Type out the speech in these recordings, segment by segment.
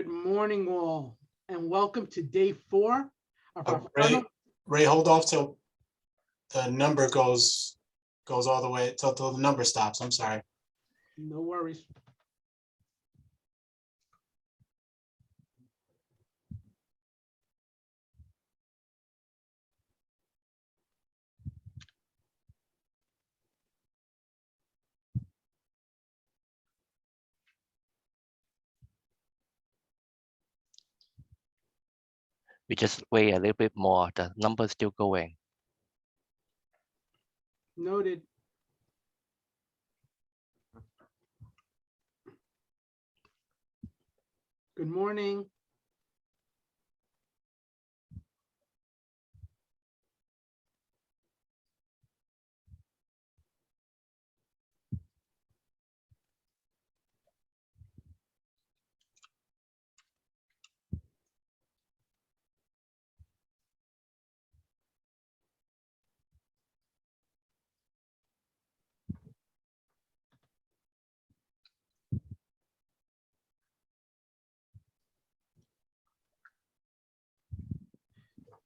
Good morning, all, and welcome to day 4 of our final. Ray, hold off till the number goes all the way till the number stops. I'm sorry. No worries. We just wait a little bit more. The number's still going. Noted. Good morning.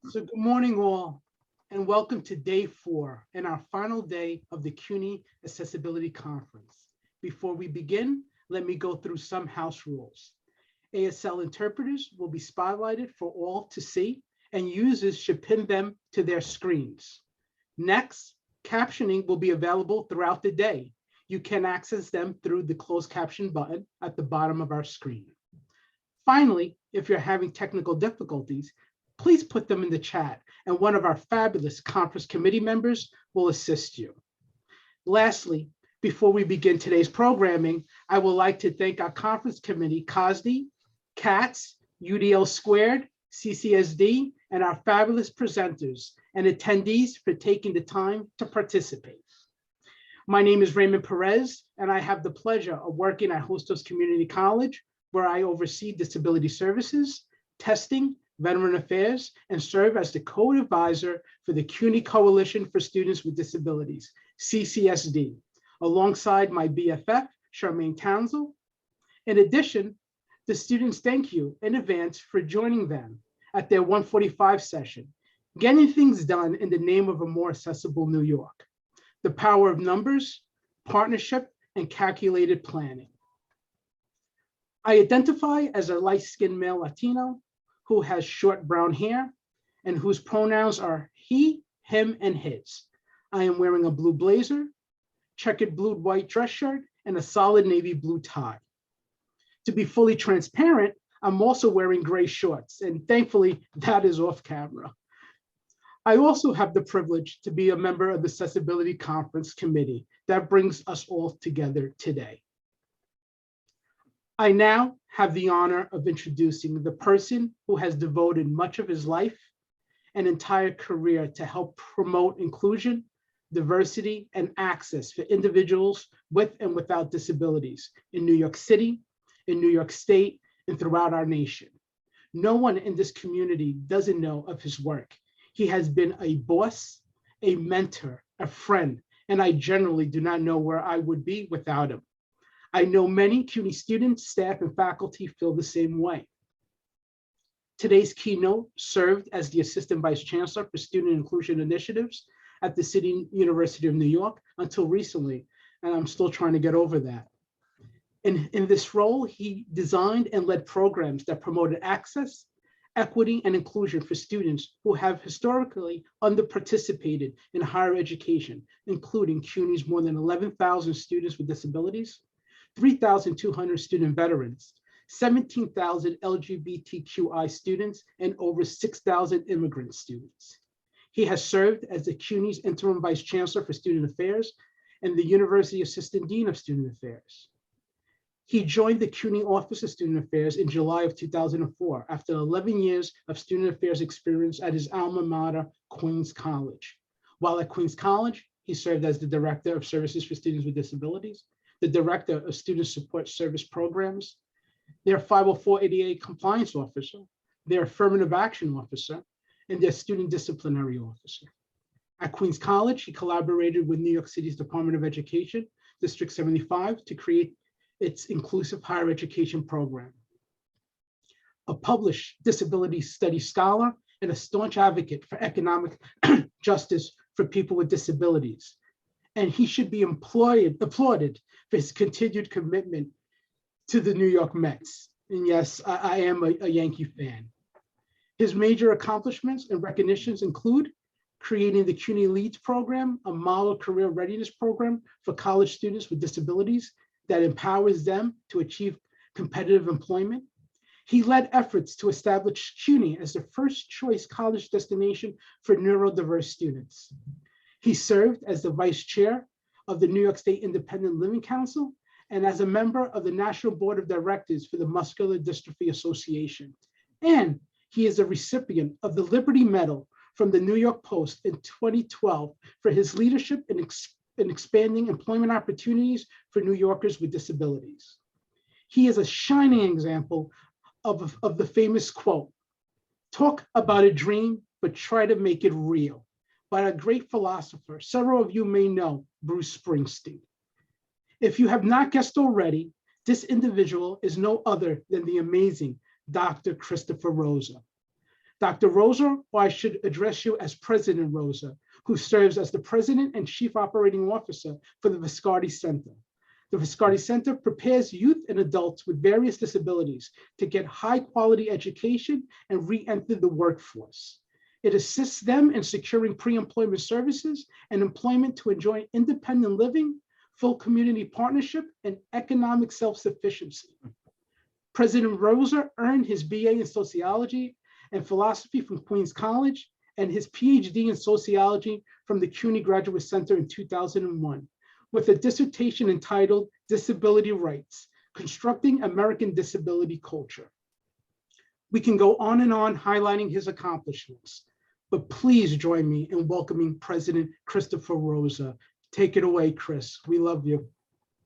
So good morning, all, and welcome to day 4 and our final day of the CUNY Accessibility Conference. Before we begin, let me go through some house rules. ASL interpreters will be spotlighted for all to see, and users should pin them to their screens. Next, captioning will be available throughout the day. You can access them through the closed caption button at the bottom of our screen. Finally, if you're having technical difficulties, please put them in the chat, and one of our fabulous conference committee members will assist you. Lastly, before we begin today's programming, I would like to thank our conference committee, COSD, CATS, UDL Squared, CCSD, and our fabulous presenters and attendees for taking the time to participate. My name is Raymond Perez, and I have the pleasure of working at Hostos Community College, where I oversee disability services, testing, Veteran Affairs, and serve as the co-advisor for the CUNY Coalition for Students with Disabilities, CCSD, alongside my BFF, Charmaine Townsend. In addition, the students thank you in advance for joining them at their 145 session, getting things done in the name of a more accessible New York. The power of numbers, partnership, and calculated planning. I identify as a light-skinned male Latino who has short brown hair and whose pronouns are he, him, and his. I am wearing a blue blazer, checkered blue white dress shirt, and a solid navy blue tie. To be fully transparent, I'm also wearing gray shorts, and thankfully that is off camera. I also have the privilege to be a member of the Accessibility Conference Committee that brings us all together today. I now have the honor of introducing the person who has devoted much of his life and entire career to help promote inclusion, diversity, and access for individuals with and without disabilities in New York City, in New York State, and throughout our nation. No one in this community doesn't know of his work. He has been a boss, a mentor, a friend, and I generally do not know where I would be without him. I know many CUNY students, staff, and faculty feel the same way. Today's keynote served as the Assistant Vice Chancellor for Student Inclusion Initiatives at the City University of New York until recently, and I'm still trying to get over that. In this role, he designed and led programs that promoted access, equity, and inclusion for students who have historically underparticipated in higher education, including CUNY's more than 11,000 students with disabilities, 3,200 student veterans, 17,000 LGBTQI students, and over 6,000 immigrant students. He has served as the CUNY's Interim Vice Chancellor for Student Affairs and the University Assistant Dean of Student Affairs. He joined the CUNY Office of Student Affairs in July of 2004 after 11 years of student affairs experience at his alma mater, Queens College. While at Queens College, he served as the Director of Services for Students with Disabilities, the Director of Student Support Service Programs, their 50488 Compliance Officer, their Affirmative Action Officer, and their Student Disciplinary Officer. At Queens College, he collaborated with New York City's Department of Education, District 75, to create its inclusive higher education program. a published disability studies scholar, and a staunch advocate for economic justice for people with disabilities. And he should be applauded for his continued commitment to the New York Mets. And yes, I am a Yankee fan. His major accomplishments and recognitions include creating the CUNY Leads program, a model career readiness program for college students with disabilities that empowers them to achieve competitive employment. He led efforts to establish CUNY as the first choice college destination for neurodiverse students. He served as the vice chair of the New York State Independent Living Council and as a member of the National Board of Directors for the Muscular Dystrophy Association. And he is a recipient of the Liberty Medal from the New York Post in 2012 for his leadership in expanding employment opportunities for New Yorkers with disabilities. He is a shining example of the famous quote, "Talk about a dream, but try to make it real," by a great philosopher several of you may know, Bruce Springsteen. If you have not guessed already, this individual is no other than the amazing Dr. Christopher Rosa. Dr. Rosa, or I should address you as President Rosa, who serves as the President and Chief Operating Officer for the Viscardi Center. The Viscardi Center prepares youth and adults with various disabilities to get high-quality education and re-enter the workforce. It assists them in securing pre-employment services and employment to enjoy independent living, full community partnership, and economic self-sufficiency. President Rosa earned his BA in sociology and philosophy from Queens College and his PhD in sociology from the CUNY Graduate Center in 2001, with a dissertation entitled Disability Rights, Constructing American Disability Culture. We can go on and on highlighting his accomplishments, but please join me in welcoming President Christopher Rosa. Take it away, Chris. We love you.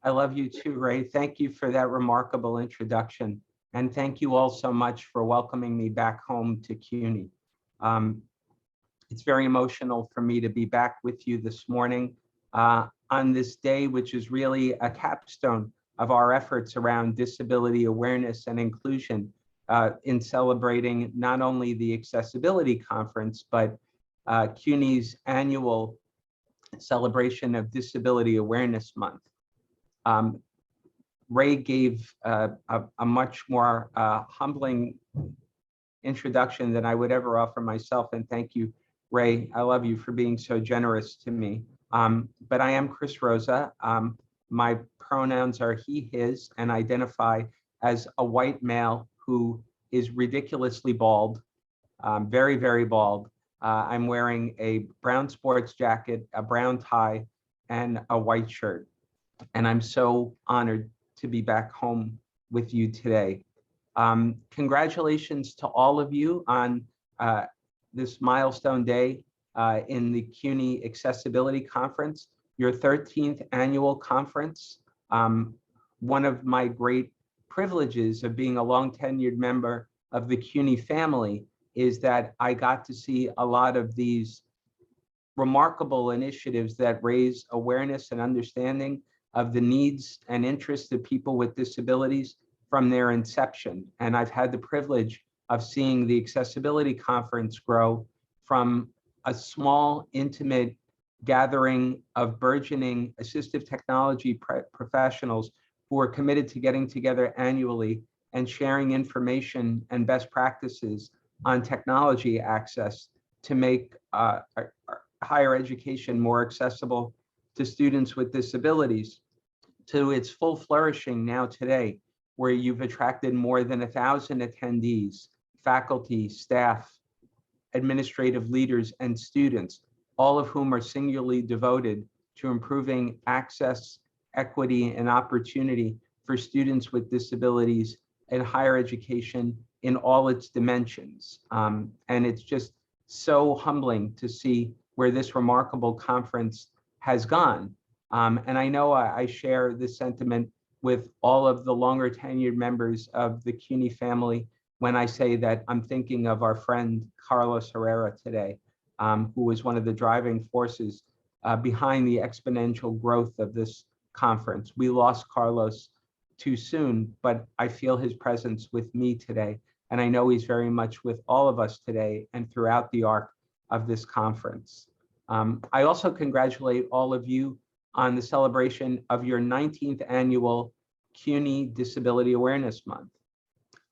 I love you too, Ray. Thank you for that remarkable introduction. And thank you all so much for welcoming me back home to CUNY. It's very emotional for me to be back with you this morning on this day, which is really a capstone of our efforts around disability awareness and inclusion in celebrating not only the Accessibility Conference, but CUNY's annual celebration of Disability Awareness Month. Ray gave a much more humbling introduction than I would ever offer myself, and thank you, Ray. I love you for being so generous to me. But I am Chris Rosa. My pronouns are he, his, and identify as a white male who is ridiculously bald, very, very bald. I'm wearing a brown sports jacket, a brown tie, and a white shirt. And I'm so honored to be back home with you today. Congratulations to all of you on this milestone day in the CUNY Accessibility Conference, your 13th annual conference. One of my great privileges of being a long tenured member of the CUNY family is that I got to see a lot of these remarkable initiatives that raise awareness and understanding of the needs and interests of people with disabilities from their inception. And I've had the privilege of seeing the Accessibility Conference grow from a small, intimate gathering of burgeoning assistive technology professionals who are committed to getting together annually and sharing information and best practices on technology access to make higher education more accessible to students with disabilities, to its full flourishing now today, where you've attracted more than 1,000 attendees, faculty, staff, administrative leaders, and students, all of whom are singularly devoted to improving access, equity, and opportunity for students with disabilities in higher education in all its dimensions. And it's just so humbling to see where this remarkable conference has gone. And I know I share this sentiment with all of the longer tenured members of the CUNY family when I say that I'm thinking of our friend Carlos Herrera today, who was one of the driving forces behind the exponential growth of this conference. We lost Carlos too soon, but I feel his presence with me today And I know he's very much with all of us today and throughout the arc of this conference. I also congratulate all of you on the celebration of your 19th annual CUNY Disability Awareness Month.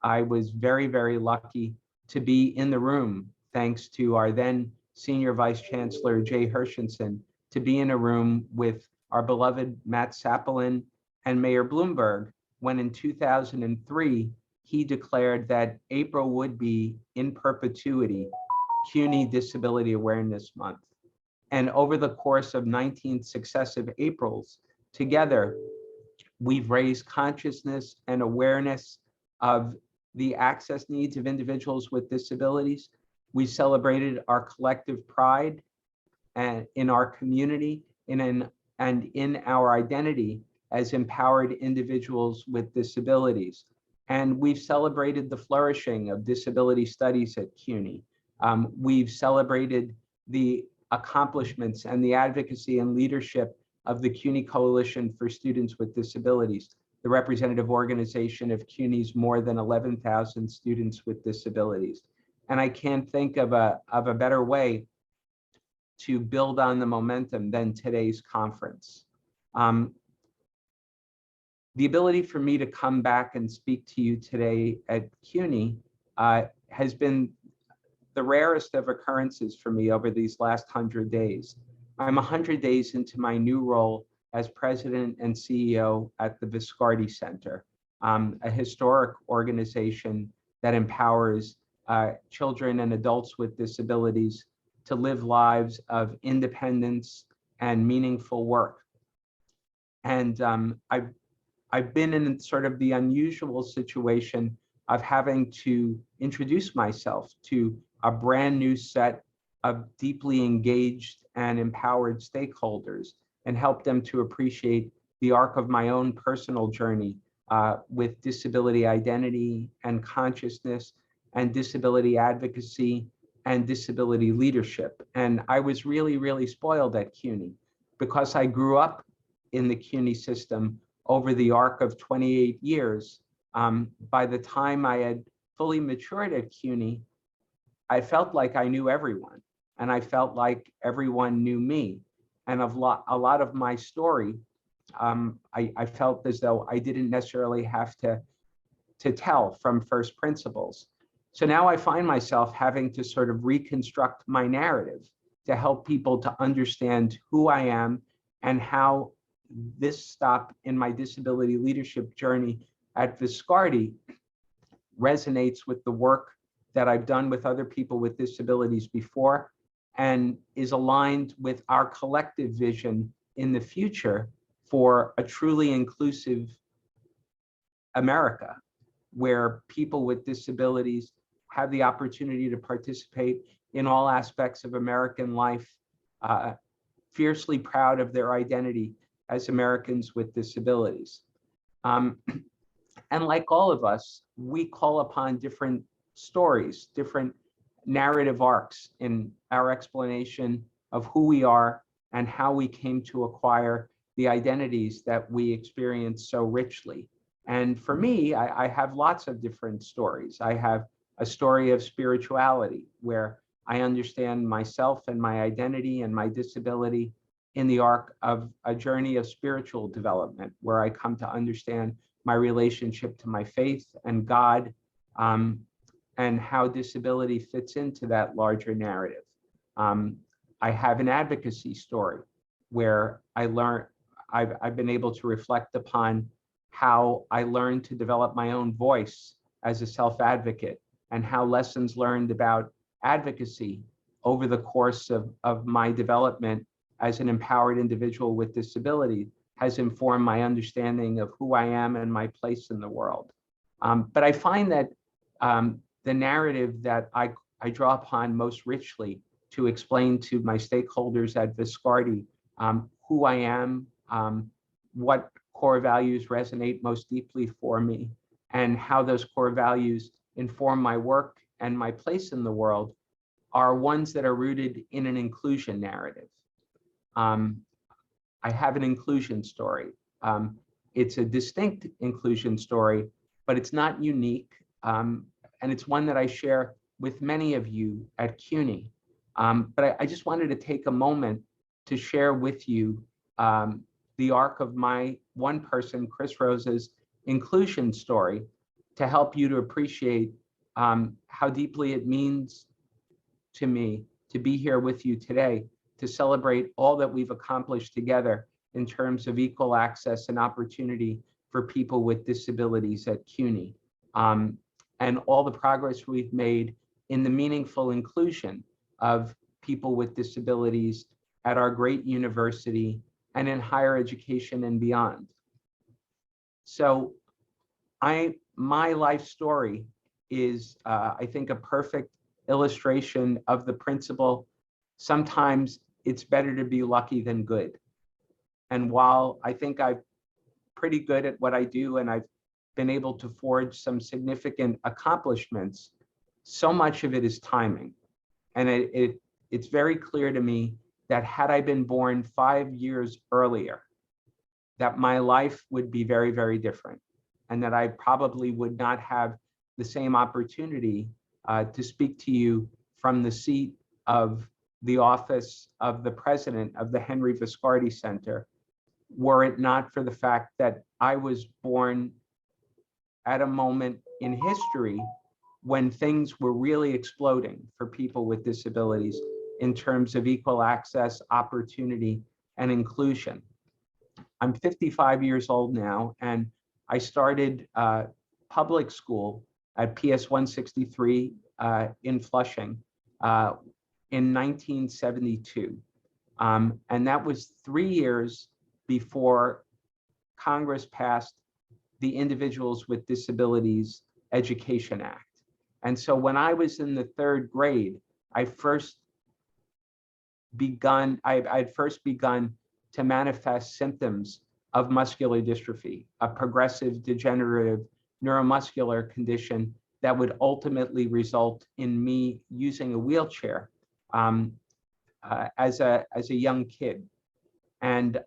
I was very, very lucky to be in the room, thanks to our then Senior Vice Chancellor, Jay Hershenson, to be in a room with our beloved Matt Sapolin and Mayor Bloomberg, when in 2003, he declared that April would be, in perpetuity, CUNY Disability Awareness Month. And over the course of 19 successive Aprils, together, we've raised consciousness and awareness of the access needs of individuals with disabilities. We celebrated our collective pride and in our community and in our identity as empowered individuals with disabilities. And we've celebrated the flourishing of disability studies at CUNY. We've celebrated the accomplishments and the advocacy and leadership of the CUNY Coalition for Students with Disabilities, the representative organization of CUNY's more than 11,000 students with disabilities. And I can't think of a better way to build on the momentum than today's conference. The ability for me to come back and speak to you today at CUNY has been the rarest of occurrences for me over these last 100 days. I'm 100 days into my new role as president and CEO at the Viscardi Center, a historic organization that empowers children and adults with disabilities to live lives of independence and meaningful work. And I've been in sort of the unusual situation of having to introduce myself to a brand new set of deeply engaged and empowered stakeholders and help them to appreciate the arc of my own personal journey with disability identity and consciousness and disability advocacy and disability leadership. And I was really, really spoiled at CUNY because I grew up in the CUNY system over the arc of 28 years. By the time I had fully matured at CUNY, I felt like I knew everyone, and I felt like everyone knew me. And a lot of my story, I felt as though I didn't necessarily have to tell from first principles. So now I find myself having to sort of reconstruct my narrative to help people to understand who I am and how this stop in my disability leadership journey at Viscardi resonates with the work that I've done with other people with disabilities before and is aligned with our collective vision in the future for a truly inclusive America, where people with disabilities have the opportunity to participate in all aspects of American life, fiercely proud of their identity as Americans with disabilities. And like all of us, we call upon different stories, different narrative arcs in our explanation of who we are and how we came to acquire the identities that we experience so richly. And for me, I have lots of different stories. I have a story of spirituality where I understand myself and my identity and my disability in the arc of a journey of spiritual development, where I come to understand my relationship to my faith and God, and how disability fits into that larger narrative. I have an advocacy story where I've been able to reflect upon how I learned to develop my own voice as a self-advocate and how lessons learned about advocacy over the course of my development as an empowered individual with disability has informed my understanding of who I am and my place in the world. But I find that the narrative that I draw upon most richly to explain to my stakeholders at Viscardi who I am, what core values resonate most deeply for me, and how those core values inform my work and my place in the world are ones that are rooted in an inclusion narrative. I have an inclusion story. It's a distinct inclusion story, but it's not unique. and it's one that I share with many of you at CUNY. But I just wanted to take a moment to share with you the arc of my one person, Chris Rosa's inclusion story, to help you to appreciate how deeply it means to me to be here with you today to celebrate all that we've accomplished together in terms of equal access and opportunity for people with disabilities at CUNY, and all the progress we've made in the meaningful inclusion of people with disabilities at our great university and in higher education and beyond. So my life story is, I think, a perfect illustration of the principle, sometimes it's better to be lucky than good. And while I think I'm pretty good at what I do and I've been able to forge some significant accomplishments, so much of it is timing. And it's very clear to me that had I been born 5 years earlier, that my life would be very, very different, and that I probably would not have the same opportunity to speak to you from the seat of the office of the president of the Henry Viscardi Center, were it not for the fact that I was born at a moment in history when things were really exploding for people with disabilities in terms of equal access, opportunity, and inclusion. I'm 55 years old now, and I started public school at PS 163 in Flushing in 1972. And that was 3 years before Congress passed the Individuals with Disabilities Education Act. And so when I was in the 3rd grade, I'd first begun to manifest symptoms of muscular dystrophy, a progressive degenerative neuromuscular condition that would ultimately result in me using a wheelchair as a young kid. And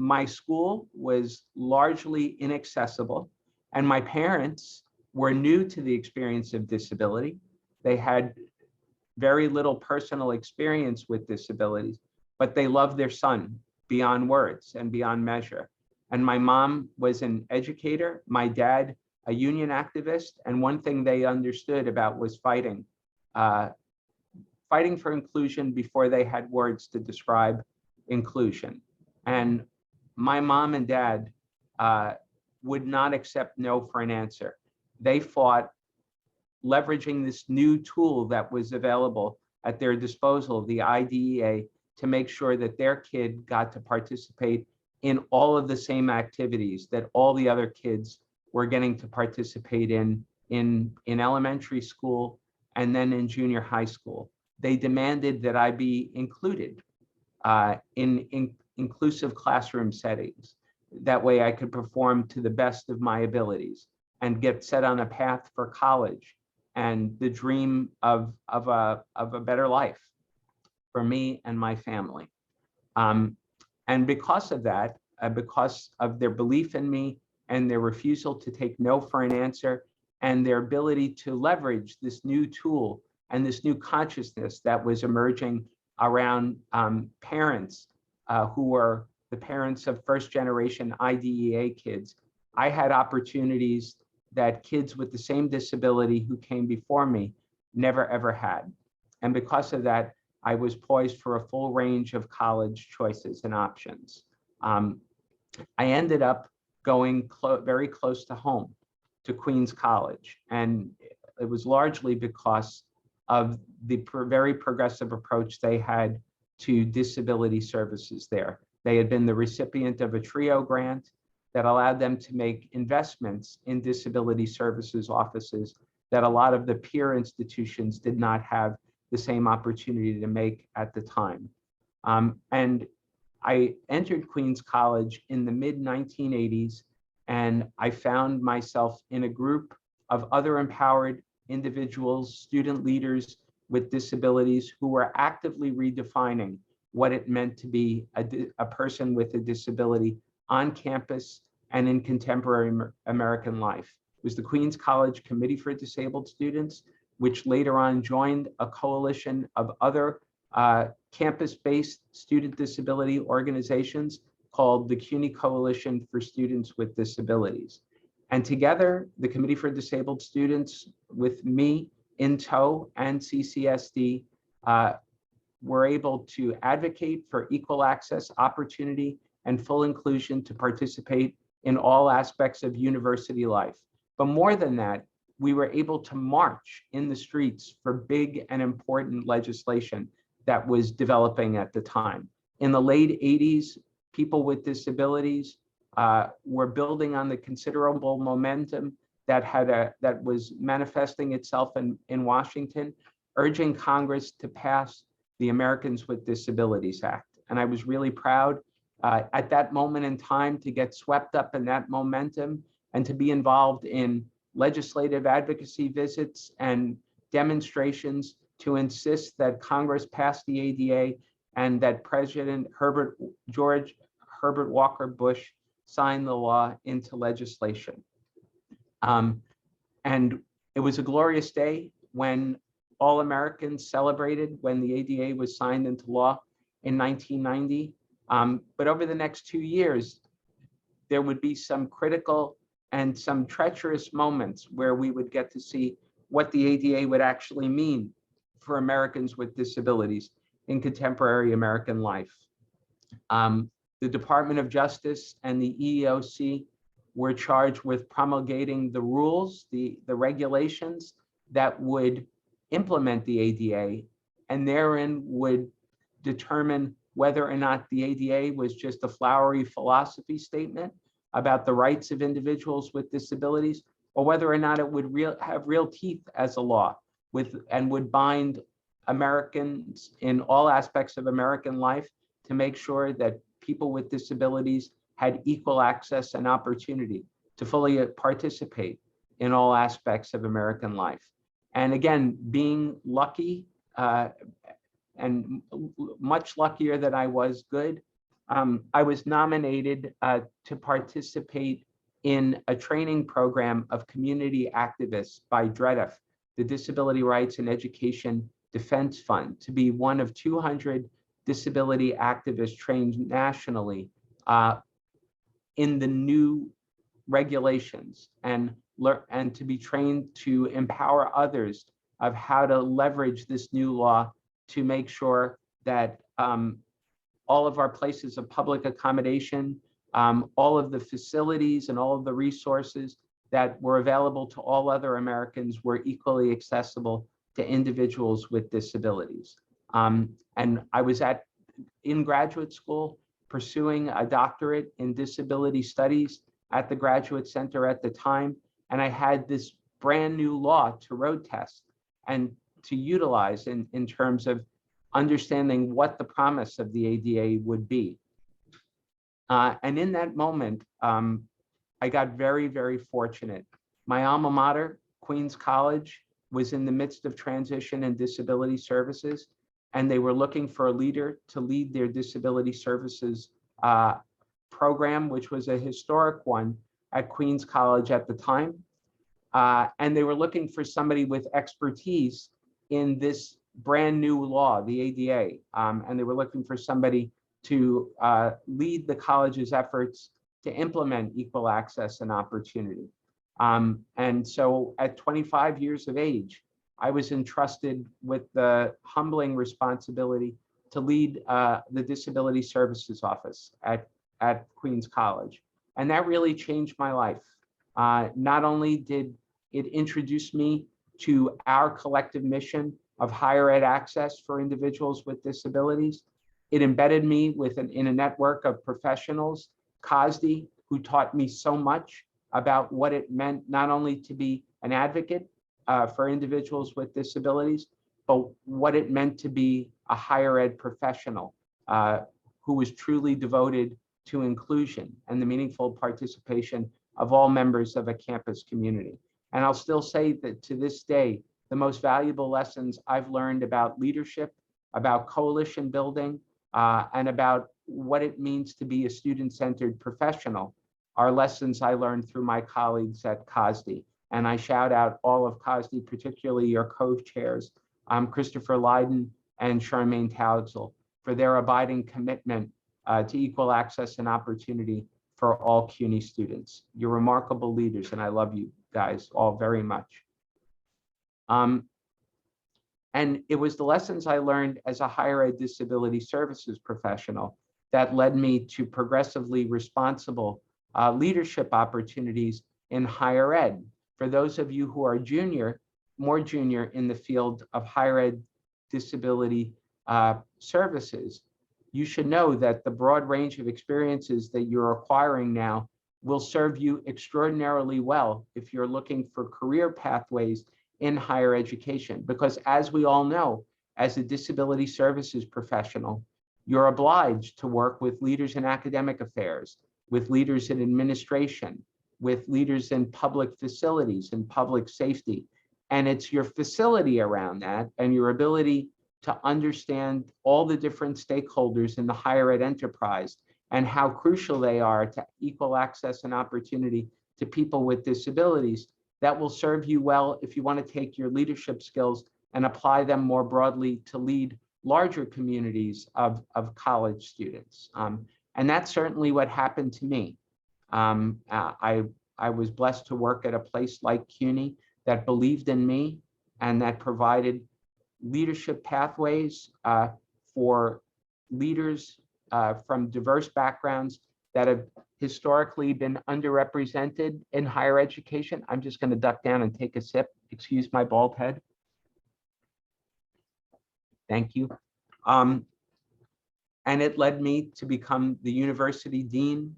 my school was largely inaccessible, and my parents were new to the experience of disability. They had very little personal experience with disabilities, but they loved their son beyond words and beyond measure. And my mom was an educator, my dad a union activist, and one thing they understood about was fighting for inclusion before they had words to describe inclusion. And my mom and dad would not accept no for an answer. They fought leveraging this new tool that was available at their disposal, the IDEA, to make sure that their kid got to participate in all of the same activities that all the other kids were getting to participate in elementary school and then in junior high school. They demanded that I be included in inclusive classroom settings. That way I could perform to the best of my abilities and get set on a path for college and the dream of a better life for me and my family. And because of that, because of their belief in me and their refusal to take no for an answer, and their ability to leverage this new tool and this new consciousness that was emerging around parents who were the parents of first-generation IDEA kids, I had opportunities that kids with the same disability who came before me never ever had. And because of that, I was poised for a full range of college choices and options. I ended up going very close to home, to Queens College. And it was largely because of the very progressive approach they had to disability services there. They had been the recipient of a TRIO grant that allowed them to make investments in disability services offices that a lot of the peer institutions did not have the same opportunity to make at the time. And I entered Queens College in the mid-1980s, and I found myself in a group of other empowered individuals, student leaders with disabilities who were actively redefining what it meant to be a person with a disability on campus and in contemporary American life. was the Queens College Committee for Disabled Students, which later on joined a coalition of other campus-based student disability organizations called the CUNY Coalition for Students with Disabilities. And together, the Committee for Disabled Students, with me in tow and CCSD, were able to advocate for equal access, opportunity, and full inclusion to participate in all aspects of university life. But more than that, we were able to march in the streets for big and important legislation that was developing at the time. In the late 80s, people with disabilities were building on the considerable momentum that was manifesting itself in Washington, urging Congress to pass the Americans with Disabilities Act. And I was really proud at that moment in time to get swept up in that momentum and to be involved in legislative advocacy visits and demonstrations to insist that Congress pass the ADA and that President Herbert Walker Bush sign the law into legislation. And it was a glorious day when all Americans celebrated when the ADA was signed into law in 1990. But over the next 2 years, there would be some critical and some treacherous moments where we would get to see what the ADA would actually mean for Americans with disabilities in contemporary American life. The Department of Justice and the EEOC were charged with promulgating the rules, the regulations that would implement the ADA, and therein would determine whether or not the ADA was just a flowery philosophy statement about the rights of individuals with disabilities, or whether or not it would have real teeth as a law and would bind Americans in all aspects of American life to make sure that people with disabilities had equal access and opportunity to fully participate in all aspects of American life. And again, being lucky and much luckier than I was good, I was nominated to participate in a training program of community activists by DREDF, the Disability Rights and Education Defense Fund, to be one of 200 disability activists trained nationally in the new regulations and to be trained to empower others of how to leverage this new law to make sure that all of our places of public accommodation, all of the facilities and all of the resources that were available to all other Americans were equally accessible to individuals with disabilities. And I was in graduate school pursuing a doctorate in disability studies at the Graduate Center at the time. And I had this brand new law to road test and to utilize in terms of understanding what the promise of the ADA would be. And in that moment, I got very, very fortunate. My alma mater, Queens College, was in the midst of transition and disability services, and they were looking for a leader to lead their disability services program, which was a historic one at Queens College at the time. And they were looking for somebody with expertise in this brand new law, the ADA. And they were looking for somebody to lead the college's efforts to implement equal access and opportunity. And so at 25 years of age, I was entrusted with the humbling responsibility to lead the Disability Services Office at Queens College. And that really changed my life. Not only did it introduce me to our collective mission of higher ed access for individuals with disabilities, it embedded me in a network of professionals, COSD, who taught me so much about what it meant not only to be an advocate for individuals with disabilities, but what it meant to be a higher ed professional who was truly devoted to inclusion and the meaningful participation of all members of a campus community. And I'll still say that to this day, the most valuable lessons I've learned about leadership, about coalition building, and about what it means to be a student-centered professional are lessons I learned through my colleagues at COSD. And I shout out all of COSD, particularly your co-chairs, Christopher Lydon and Charmaine Townsell, for their abiding commitment to equal access and opportunity for all CUNY students. You're remarkable leaders, and I love you guys all very much. And it was the lessons I learned as a higher ed disability services professional that led me to progressively responsible leadership opportunities in higher ed. For those of you who are more junior in the field of higher ed disability services, you should know that the broad range of experiences that you're acquiring now will serve you extraordinarily well if you're looking for career pathways in higher education. Because as we all know, as a disability services professional, you're obliged to work with leaders in academic affairs, with leaders in administration, with leaders in public facilities and public safety. And it's your facility around that and your ability to understand all the different stakeholders in the higher ed enterprise and how crucial they are to equal access and opportunity to people with disabilities that will serve you well if you want to take your leadership skills and apply them more broadly to lead larger communities of college students. And that's certainly what happened to me. I was blessed to work at a place like CUNY that believed in me and that provided leadership pathways for leaders from diverse backgrounds that have historically been underrepresented in higher education. I'm just going to duck down and take a sip. Excuse my bald head. Thank you. And it led me to become the university dean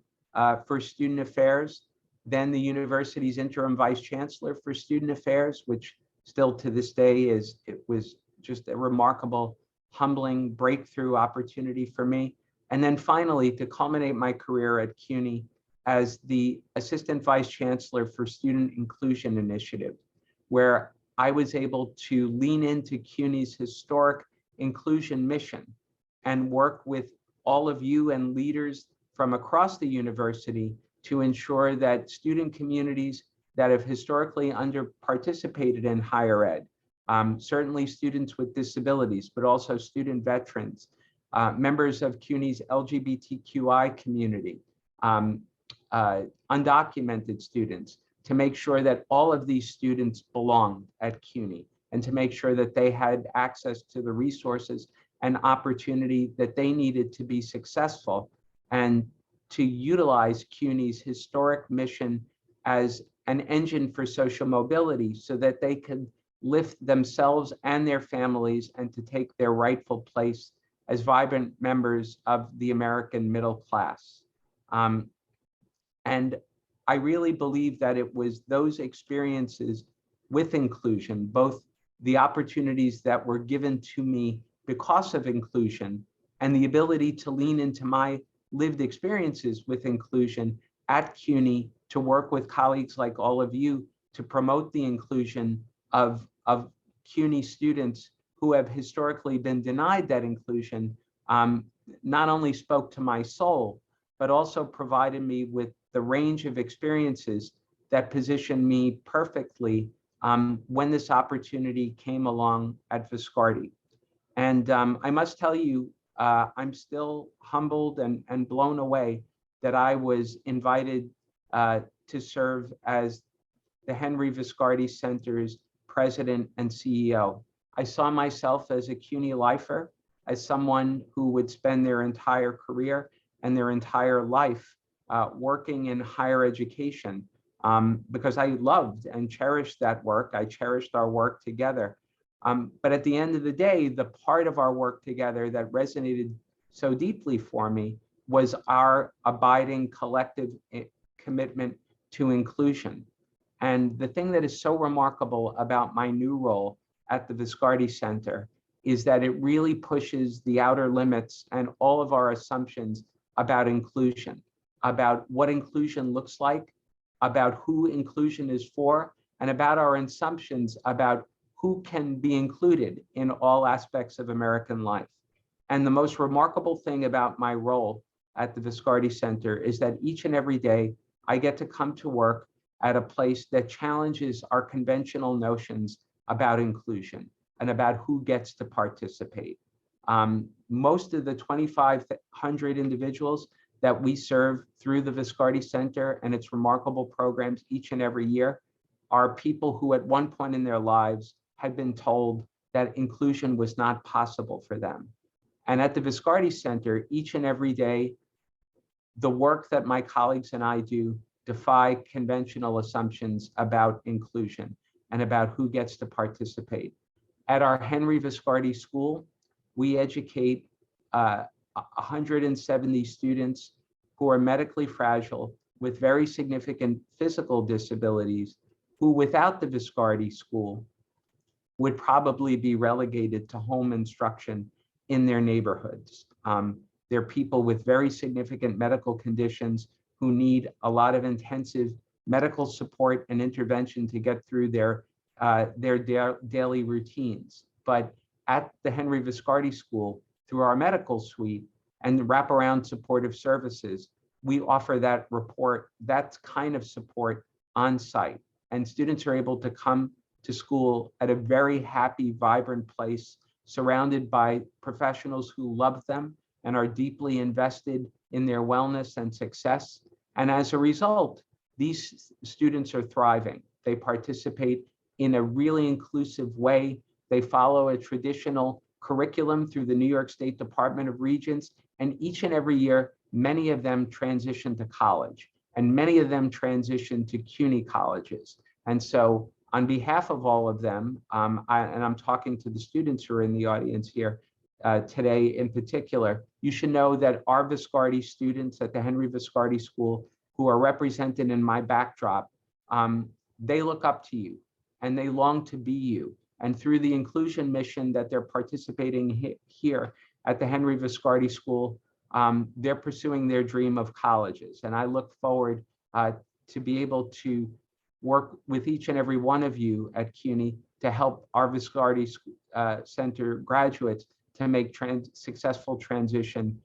for student affairs, then the university's interim vice chancellor for student affairs, which still to this day it was just a remarkable, humbling breakthrough opportunity for me. And then finally, to culminate my career at CUNY as the Assistant Vice Chancellor for Student Inclusion Initiative, where I was able to lean into CUNY's historic inclusion mission and work with all of you and leaders from across the university to ensure that student communities that have historically underparticipated in higher ed, certainly students with disabilities, but also student veterans, members of CUNY's LGBTQI community, undocumented students, to make sure that all of these students belonged at CUNY and to make sure that they had access to the resources and opportunity that they needed to be successful and to utilize CUNY's historic mission as an engine for social mobility so that they could lift themselves and their families and to take their rightful place as vibrant members of the American middle class. And I really believe that it was those experiences with inclusion, both the opportunities that were given to me because of inclusion and the ability to lean into my lived experiences with inclusion at CUNY to work with colleagues like all of you to promote the inclusion of CUNY students who have historically been denied that inclusion, not only spoke to my soul, but also provided me with the range of experiences that positioned me perfectly when this opportunity came along at Viscardi. And I must tell you, I'm still humbled and blown away that I was invited to serve as the Henry Viscardi Center's president and CEO. I saw myself as a CUNY lifer, as someone who would spend their entire career and their entire life working in higher education because I loved and cherished that work. I cherished our work together. But at the end of the day, the part of our work together that resonated so deeply for me was our abiding collective commitment to inclusion. And the thing that is so remarkable about my new role at the Viscardi Center is that it really pushes the outer limits and all of our assumptions about inclusion, about what inclusion looks like, about who inclusion is for, and about our assumptions about who can be included in all aspects of American life. And the most remarkable thing about my role at the Viscardi Center is that each and every day I get to come to work at a place that challenges our conventional notions about inclusion and about who gets to participate. Most of the 2,500 individuals that we serve through the Viscardi Center and its remarkable programs each and every year are people who at one point in their lives had been told that inclusion was not possible for them. And at the Viscardi Center, each and every day, the work that my colleagues and I do defy conventional assumptions about inclusion and about who gets to participate. At our Henry Viscardi School, we educate 170 students who are medically fragile with very significant physical disabilities, who without the Viscardi School would probably be relegated to home instruction in their neighborhoods. They're people with very significant medical conditions who need a lot of intensive medical support and intervention to get through their daily routines. But at the Henry Viscardi School, through our medical suite and the wraparound supportive services, we offer that kind of support on site. And students are able to come to school at a very happy, vibrant place, surrounded by professionals who love them and are deeply invested in their wellness and success. And as a result, these students are thriving. They participate in a really inclusive way. They follow a traditional curriculum through the New York State Department of Regents, and each and every year, many of them transition to college, and many of them transition to CUNY colleges. And so on behalf of all of them, and I'm talking to the students who are in the audience here today in particular, you should know that our Viscardi students at the Henry Viscardi School, who are represented in my backdrop, they look up to you and they long to be you. And through the inclusion mission that they're participating here at the Henry Viscardi School, they're pursuing their dream of colleges. And I look forward to be able to work with each and every one of you at CUNY to help our Viscardi Center graduates to make successful transition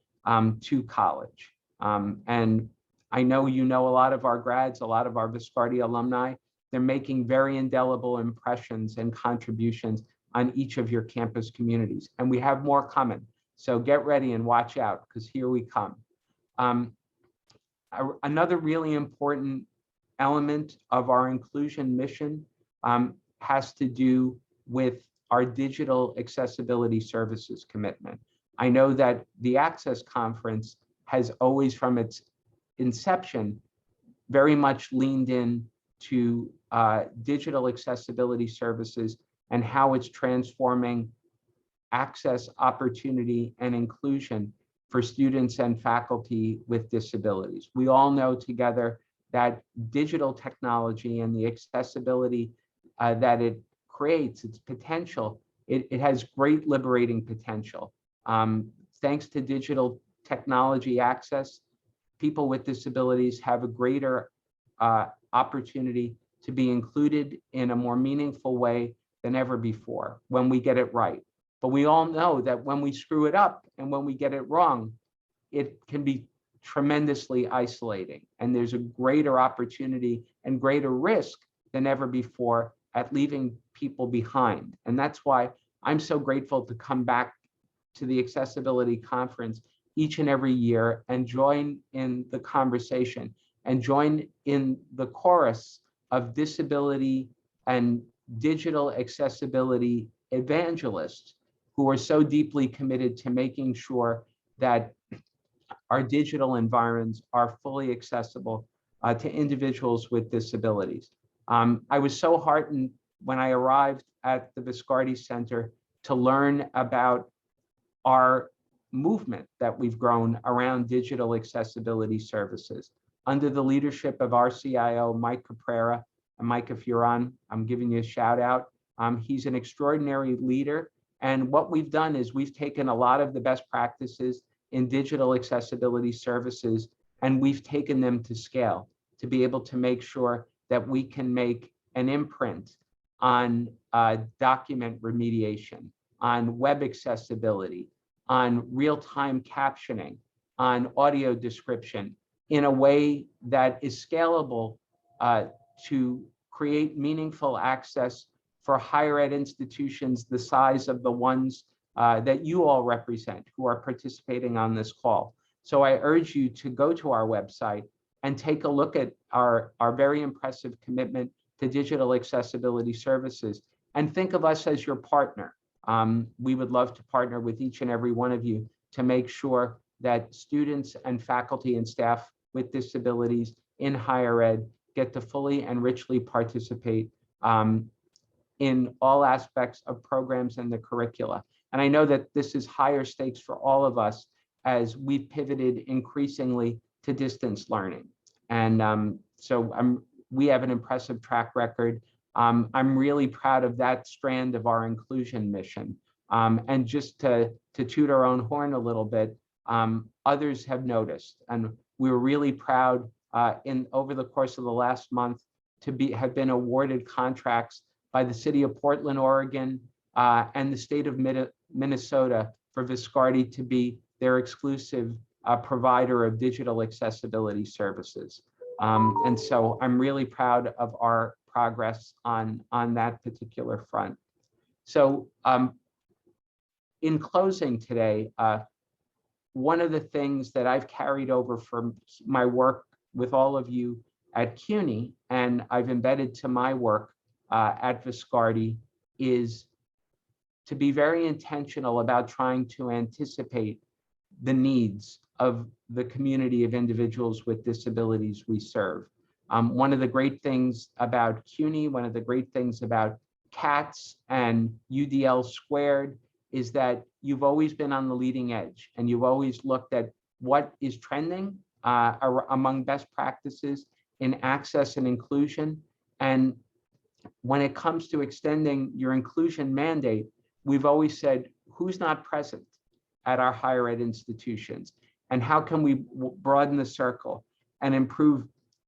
to college. And I know you know a lot of our grads, a lot of our Viscardi alumni. They're making very indelible impressions and contributions on each of your campus communities. And we have more coming. So get ready and watch out, because here we come. Another really important element of our inclusion mission has to do with our digital accessibility services commitment. I know that the Access Conference has always, from its inception, very much leaned in to digital accessibility services and how it's transforming access, opportunity, and inclusion for students and faculty with disabilities. We all know together that digital technology and the accessibility that it creates, its potential, it has great liberating potential. Thanks to digital technology access, people with disabilities have a greater opportunity to be included in a more meaningful way than ever before when we get it right. But we all know that when we screw it up and when we get it wrong, it can be tremendously isolating. And there's a greater opportunity and greater risk than ever before at leaving people behind. And that's why I'm so grateful to come back to the Accessibility Conference each and every year and join in the conversation and join in the chorus of disability and digital accessibility evangelists who are so deeply committed to making sure that our digital environments are fully accessible to individuals with disabilities. I was so heartened when I arrived at the Viscardi Center to learn about our movement that we've grown around digital accessibility services. Under the leadership of our CIO, Mike Caprera, and Mike, if you're on, I'm giving you a shout out. He's an extraordinary leader. And what we've done is we've taken a lot of the best practices in digital accessibility services, and we've taken them to scale to be able to make sure that we can make an imprint on document remediation, on web accessibility, on real-time captioning, on audio description in a way that is scalable to create meaningful access for higher ed institutions the size of the ones that you all represent who are participating on this call. So I urge you to go to our website and take a look at our very impressive commitment to digital accessibility services and think of us as your partner. We would love to partner with each and every one of you to make sure that students and faculty and staff with disabilities in higher ed get to fully and richly participate in all aspects of programs and the curricula. And I know that this is higher stakes for all of us as we've pivoted increasingly to distance learning. And we have an impressive track record. I'm really proud of that strand of our inclusion mission. And just to toot our own horn a little bit, others have noticed, and we were really proud over the course of the last month to have been awarded contracts by the city of Portland, Oregon, and the state of Minnesota for Viscardi to be their exclusive provider of digital accessibility services. And so I'm really proud of our progress on that particular front. So in closing today, one of the things that I've carried over from my work with all of you at CUNY, and I've embedded to my work at Viscardi, is to be very intentional about trying to anticipate the needs of the community of individuals with disabilities we serve. One of the great things about CUNY, one of the great things about CATS and UDL squared is that you've always been on the leading edge and you've always looked at what is trending among best practices in access and inclusion. And when it comes to extending your inclusion mandate, we've always said, who's not present at our higher ed institutions? And how can we broaden the circle and improve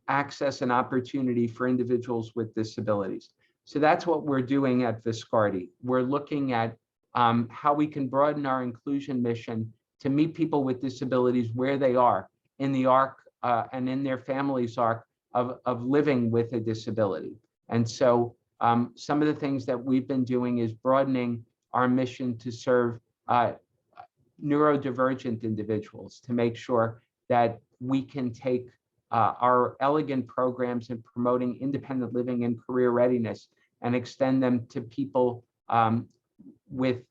access and opportunity for individuals with disabilities? So that's what we're doing at Viscardi. We're looking at how we can broaden our inclusion mission to meet people with disabilities where they are in the arc and in their family's arc of living with a disability. And so some of the things that we've been doing is broadening our mission to serve neurodivergent individuals, to make sure that we can take our elegant programs in promoting independent living and career readiness and extend them to people with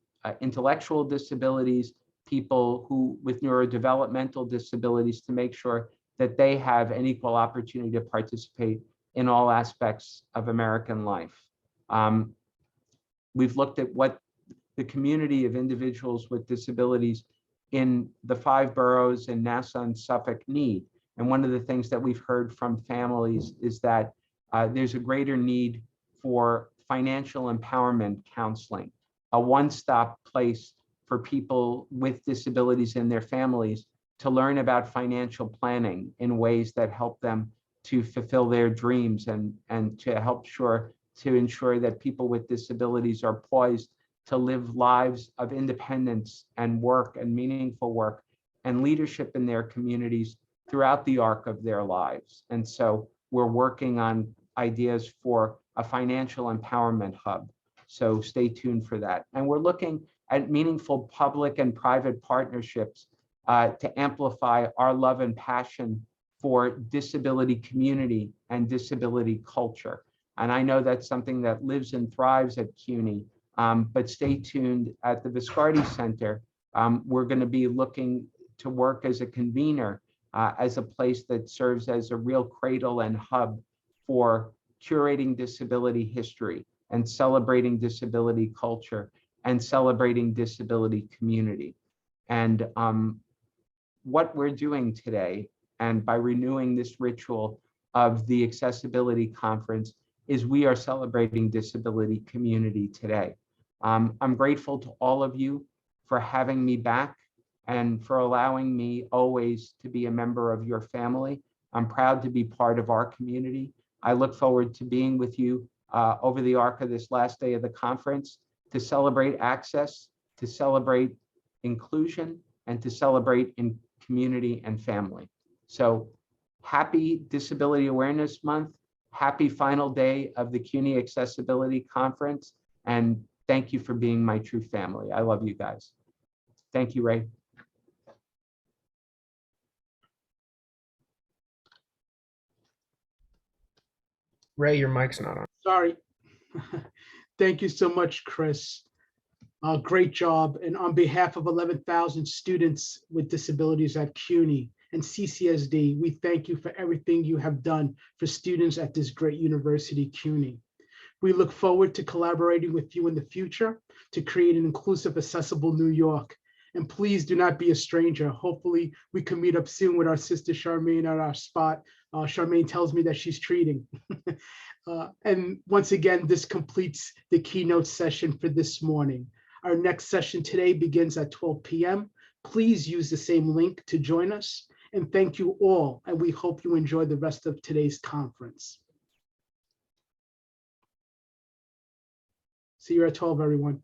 intellectual disabilities, people with neurodevelopmental disabilities, to make sure that they have an equal opportunity to participate in all aspects of American life. We've looked at what the community of individuals with disabilities in the 5 boroughs in Nassau and Suffolk need. And one of the things that we've heard from families is that there's a greater need for financial empowerment counseling, a one-stop place for people with disabilities and their families to learn about financial planning in ways that help them to fulfill their dreams and to ensure that people with disabilities are poised to live lives of independence and work and meaningful work and leadership in their communities throughout the arc of their lives. And so we're working on ideas for a financial empowerment hub. So stay tuned for that. And we're looking at meaningful public and private partnerships to amplify our love and passion for disability community and disability culture. And I know that's something that lives and thrives at CUNY, but stay tuned at the Viscardi Center. We're going to be looking to work as a convener, as a place that serves as a real cradle and hub for curating disability history and celebrating disability culture and celebrating disability community. And what we're doing today, and by renewing this ritual of the Accessibility Conference, is we are celebrating disability community today. I'm grateful to all of you for having me back and for allowing me always to be a member of your family. I'm proud to be part of our community. I look forward to being with you over the arc of this last day of the conference to celebrate access, to celebrate inclusion, and to celebrate in community and family. So happy Disability Awareness Month. happy final day of the CUNY Accessibility Conference. And thank you for being my true family. I love you guys. Thank you, Ray. Ray, your mic's not on. Sorry. Thank you so much, Chris. Great job. And on behalf of 11,000 students with disabilities at CUNY and CCSD, we thank you for everything you have done for students at this great university, CUNY. We look forward to collaborating with you in the future to create an inclusive, accessible New York. And please do not be a stranger. Hopefully we can meet up soon with our sister Charmaine at our spot. Charmaine tells me that she's treating. And once again, this completes the keynote session for this morning. Our next session today begins at 12 p.m. Please use the same link to join us. And thank you all. And we hope you enjoy the rest of today's conference. See you at 12, everyone.